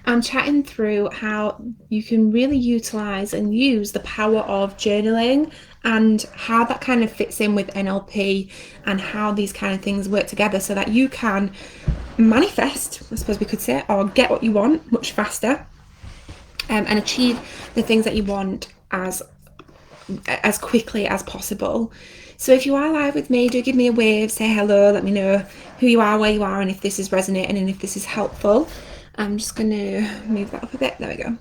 I'm chatting through how you can really utilize and use the power of journaling and how that kind of fits in with NLP and how these kind of things work together so that you can manifest, I suppose we could say, or get what you want much faster, and achieve the things that you want as quickly as possible. So if you are live with me, do give me a wave, say hello, let me know who you are, where you are, and if this is resonating and if this is helpful. I'm just going to move that up a bit. There we go.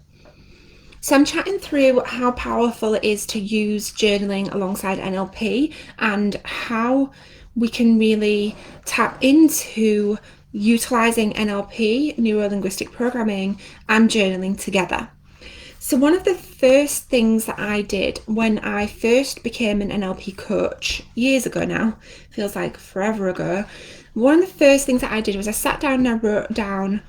So I'm chatting through how powerful it is to use journaling alongside NLP and how we can really tap into utilizing NLP, neuro-linguistic programming, and journaling together. So one of the first things that I did when I first became an NLP coach years ago now, feels like forever ago, one of the first things that I did was I sat down and I wrote down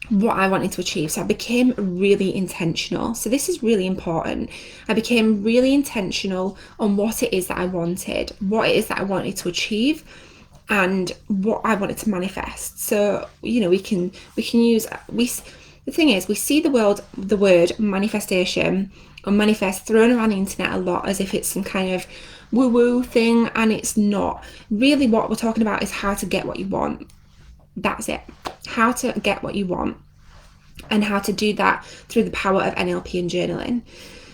what I wanted to achieve. So I became really intentional. So this is really important. I became really intentional on what it is that I wanted, what it is that I wanted to achieve, and what I wanted to manifest. So, we can use, the thing is, we see the word manifestation or manifest thrown around the internet a lot as if it's some kind of woo-woo thing, and it's not. Really what we're talking about is how to get what you want. That's it. How to get what you want, and how to do that through the power of NLP and journaling.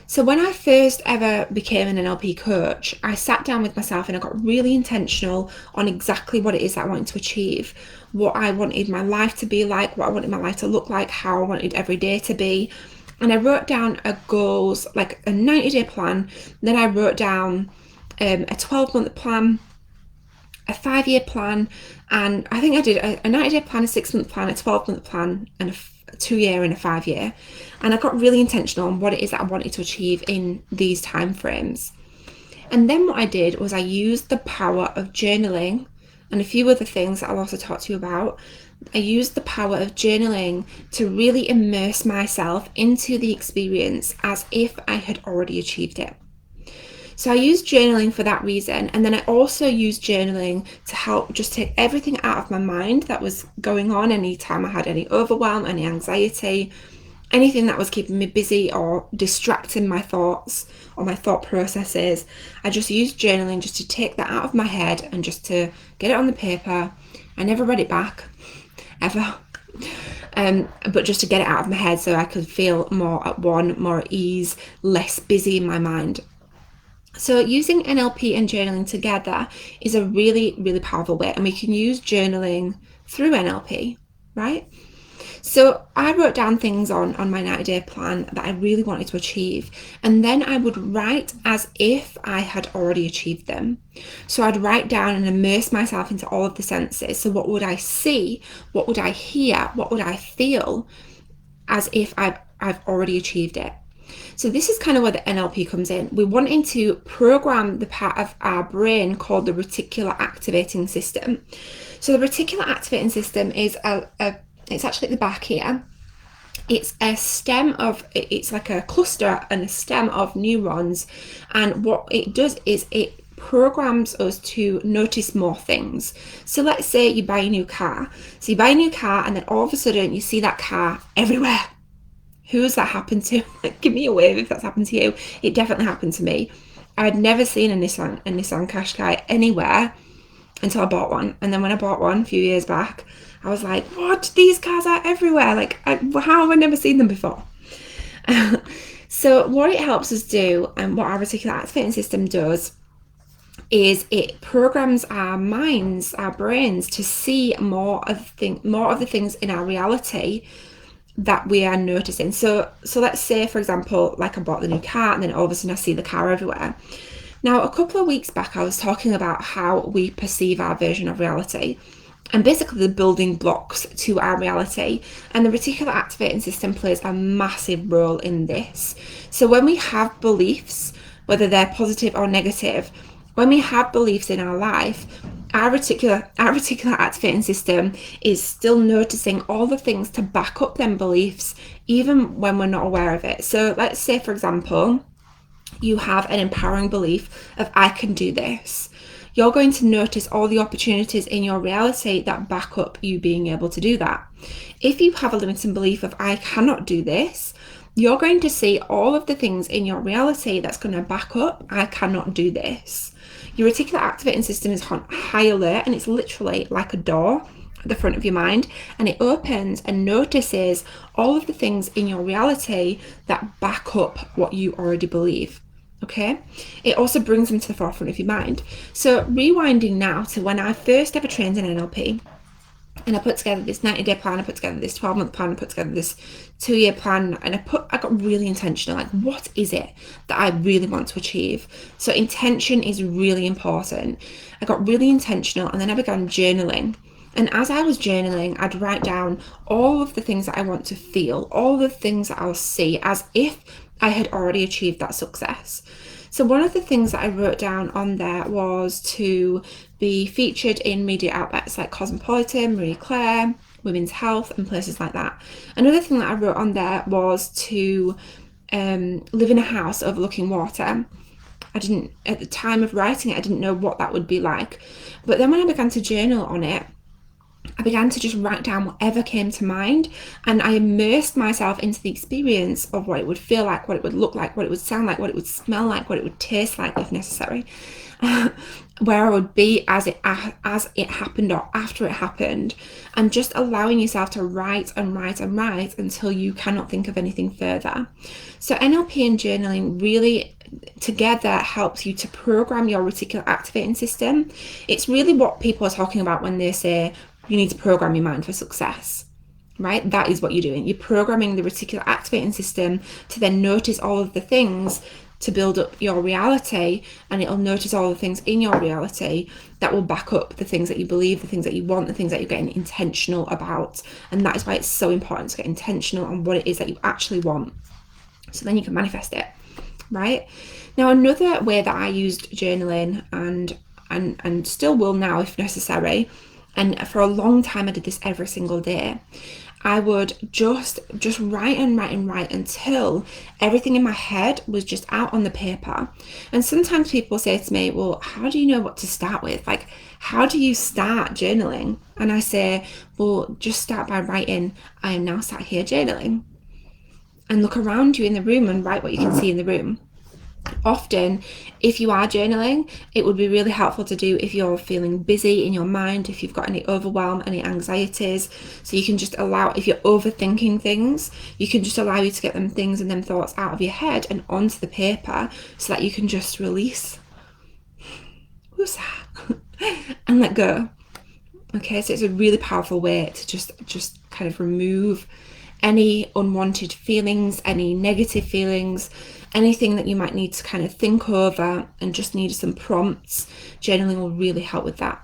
So when I first ever became an NLP coach, I sat down with myself and I got really intentional on exactly what it is that I wanted to achieve, what I wanted my life to be like, what I wanted my life to look like, how I wanted every day to be. And I wrote down a goals, like a 90-day plan. Then I wrote down a 12-month plan, a 5-year plan, and I think I did a 90-day plan, a 6-month plan, a 12-month plan, and a 2-year and a 5-year. And I got really intentional on what it is that I wanted to achieve in these time frames. And then what I did was I used the power of journaling and a few other things that I'll also talk to you about. I used the power of journaling to really immerse myself into the experience as if I had already achieved it. So I used journaling for that reason, and then I also used journaling to help just take everything out of my mind that was going on anytime I had any overwhelm, any anxiety, anything that was keeping me busy or distracting my thoughts or my thought processes. I just used journaling just to take that out of my head and just to get it on the paper. I never read it back, ever. But just to get it out of my head so I could feel more at one, more at ease, less busy in my mind. So using NLP and journaling together is a really, really powerful way, and we can use journaling through NLP, right? So I wrote down things on my 90-day plan that I really wanted to achieve, and then I would write as if I had already achieved them. So I'd write down and immerse myself into all of the senses. So what would I see? What would I hear? What would I feel as if I've already achieved it? So this is kind of where the NLP comes in. We're wanting to program the part of our brain called the reticular activating system. So the reticular activating system is it's actually at the back here. It's it's like a cluster and a stem of neurons. And what it does is it programs us to notice more things. So let's say you buy a new car. So you buy a new car and then all of a sudden you see that car everywhere. Who's that happened to? Give me a wave if that's happened to you. It definitely happened to me. I'd never seen a Nissan Qashqai anywhere until I bought one. And then when I bought one a few years back, I was like, what? These cars are everywhere. Like, how have I never seen them before? So what it helps us do, and what our reticular activating system does, is it programs our minds, our brains, to see more of the things in our reality that we are noticing. So let's say, for example, like I bought the new car and then all of a sudden I see the car everywhere. Now, a couple of weeks back, I was talking about how we perceive our version of reality and basically the building blocks to our reality. And the reticular activating system plays a massive role in this. So when we have beliefs, whether they're positive or negative, when we have beliefs in our life, our reticular activating system is still noticing all the things to back up them beliefs, even when we're not aware of it. So let's say, for example, you have an empowering belief of I can do this. you're going to notice all the opportunities in your reality that back up you being able to do that. If you have a limiting belief of I cannot do this, you're going to see all of the things in your reality that's going to back up I cannot do this. Your reticular activating system is on high alert, and it's literally like a door at the front of your mind, and it opens and notices all of the things in your reality that back up what you already believe. Okay, it also brings them to the forefront of your mind. So rewinding now to when I first ever trained in NLP, and I put together this 90-day plan, I put together this 12-month plan, I put together this 2-year plan, and I got really intentional. Like, what is it that I really want to achieve? So intention is really important. I got really intentional, and then I began journaling. And as I was journaling, I'd write down all of the things that I want to feel, all the things that I'll see as if I had already achieved that success. So one of the things that I wrote down on there was to be featured in media outlets like Cosmopolitan, Marie Claire, Women's Health, and places like that. Another thing that I wrote on there was to live in a house overlooking water. I didn't, at the time of writing it, I didn't know what that would be like. But then when I began to journal on it, I began to just write down whatever came to mind, and I immersed myself into the experience of what it would feel like, what it would look like, what it would sound like, what it would smell like, what it would taste like if necessary, where I would be as it happened or after it happened, and just allowing yourself to write and write and write until you cannot think of anything further. So NLP and journaling really together helps you to program your reticular activating system. It's really what people are talking about when they say you need to program your mind for success, right? That is what you're doing. You're programming the reticular activating system to then notice all of the things to build up your reality, and it'll notice all the things in your reality that will back up the things that you believe, the things that you want, the things that you're getting intentional about. And that is why it's so important to get intentional on what it is that you actually want, so then you can manifest it, right? Now, another way that I used journaling and still will now if necessary, and for a long time I did this every single day, I would just write and write and write until everything in my head was just out on the paper. And sometimes people say to me, well, how do you know what to start with? Like, how do you start journaling? And I say, well, just start by writing, I am now sat here journaling. And look around you in the room and write what you can see in the room. Often, if you are journaling, it would be really helpful to do if you're feeling busy in your mind, if you've got any overwhelm, any anxieties. So you can just allow, if you're overthinking things, you can just allow you to get them things and them thoughts out of your head and onto the paper, so that you can just release and let go. Okay, so it's a really powerful way to just kind of remove any unwanted feelings, any negative feelings, anything that you might need to kind of think over and just need some prompts. Journaling will really help with that.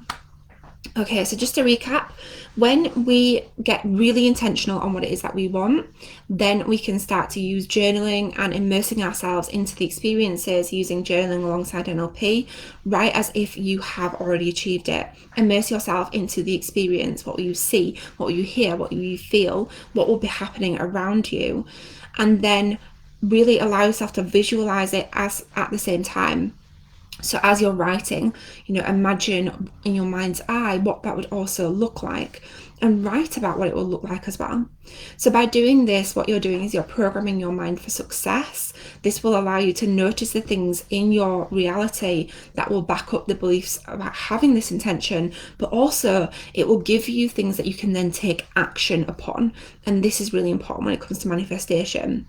Okay, so just to recap, when we get really intentional on what it is that we want, then we can start to use journaling and immersing ourselves into the experiences using journaling alongside NLP, right as if you have already achieved it. Immerse yourself into the experience. What will you see? What will you hear? What will you feel? What will be happening around you? And then really allow yourself to visualize it as at the same time. So as you're writing, imagine in your mind's eye what that would also look like, and write about what it will look like as well. So by doing this, what you're doing is you're programming your mind for success. This will allow you to notice the things in your reality that will back up the beliefs about having this intention, but also it will give you things that you can then take action upon. And this is really important when it comes to manifestation.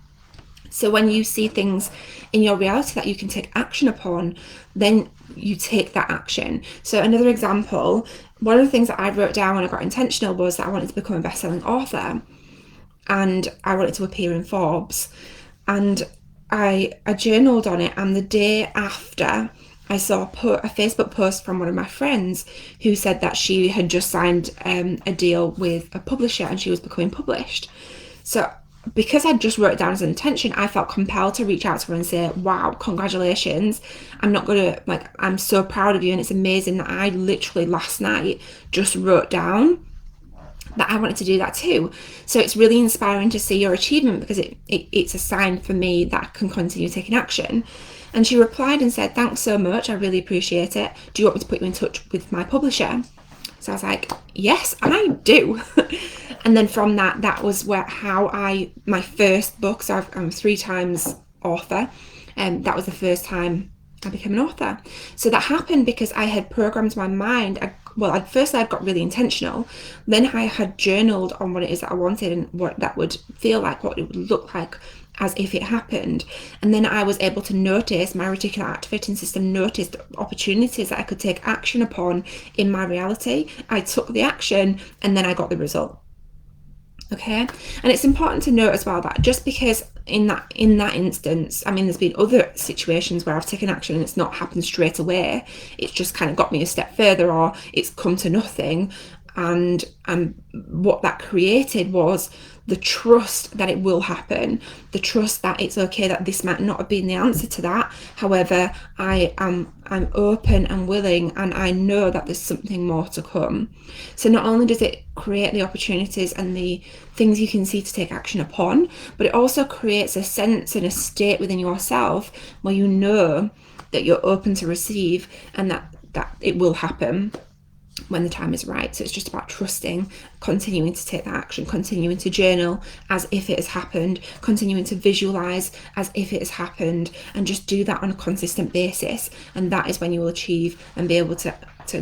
So when you see things in your reality that you can take action upon, then you take that action. So another example, one of the things that I wrote down when I got intentional was that I wanted to become a best-selling author, and I wanted to appear in Forbes. And I journaled on it, and the day after, I saw a Facebook post from one of my friends who said that she had just signed a deal with a publisher and she was becoming published. So because I just wrote it down as an intention, I felt compelled to reach out to her and say, wow, congratulations. I'm so proud of you. And it's amazing that I literally last night just wrote down that I wanted to do that too. So it's really inspiring to see your achievement, because it's a sign for me that I can continue taking action. And she replied and said, "Thanks so much, I really appreciate it. Do you want me to put you in touch with my publisher?" So I was like, "Yes, I do." And then from that was my first book. So I'm 3 times author, and that was the first time I became an author. So that happened because I had programmed my mind. Firstly, I'd got really intentional. Then I had journaled on what it is that I wanted and what that would feel like, what it would look like as if it happened. And then I was able to notice, my reticular activating system noticed opportunities that I could take action upon in my reality. I took the action and then I got the result. Okay, and it's important to note as well that just because in that instance, I mean, there's been other situations where I've taken action and it's not happened straight away. It's just kind of got me a step further, or it's come to nothing. And what that created was the trust that it will happen, the trust that it's okay, that this might not have been the answer to that. However, I'm open and willing, and I know that there's something more to come. So not only does it create the opportunities and the things you can see to take action upon, but it also creates a sense and a state within yourself where you know that you're open to receive, and that it will happen when the time is right. So it's just about trusting, continuing to take that action, continuing to journal as if it has happened, continuing to visualize as if it has happened, and just do that on a consistent basis. And that is when you will achieve and be able to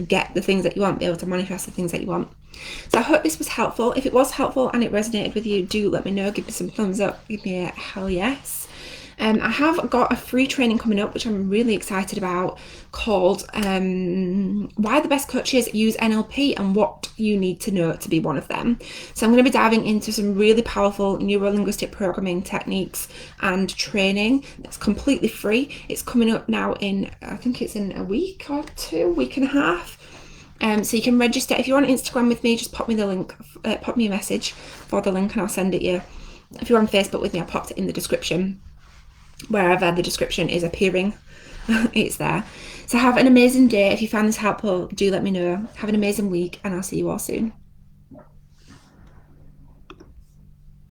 get the things that you want, be able to manifest the things that you want. So I hope this was helpful. If it was helpful and it resonated with you, do let me know. Give me some thumbs up, give me a hell yes. I have got a free training coming up, which I'm really excited about, called Why the Best Coaches Use NLP and What You Need to Know to Be One of Them. So I'm going to be diving into some really powerful neuro-linguistic programming techniques and training. It's completely free. It's coming up now in, I think it's in a week or 2, week and a half. So you can register. If you're on Instagram with me, just pop me the link, pop me a message for the link and I'll send it you. If you're on Facebook with me, I popped it in the description. Wherever the description is appearing, it's there. So have an amazing day. If you found this helpful, do let me know. Have an amazing week, and I'll see you all soon.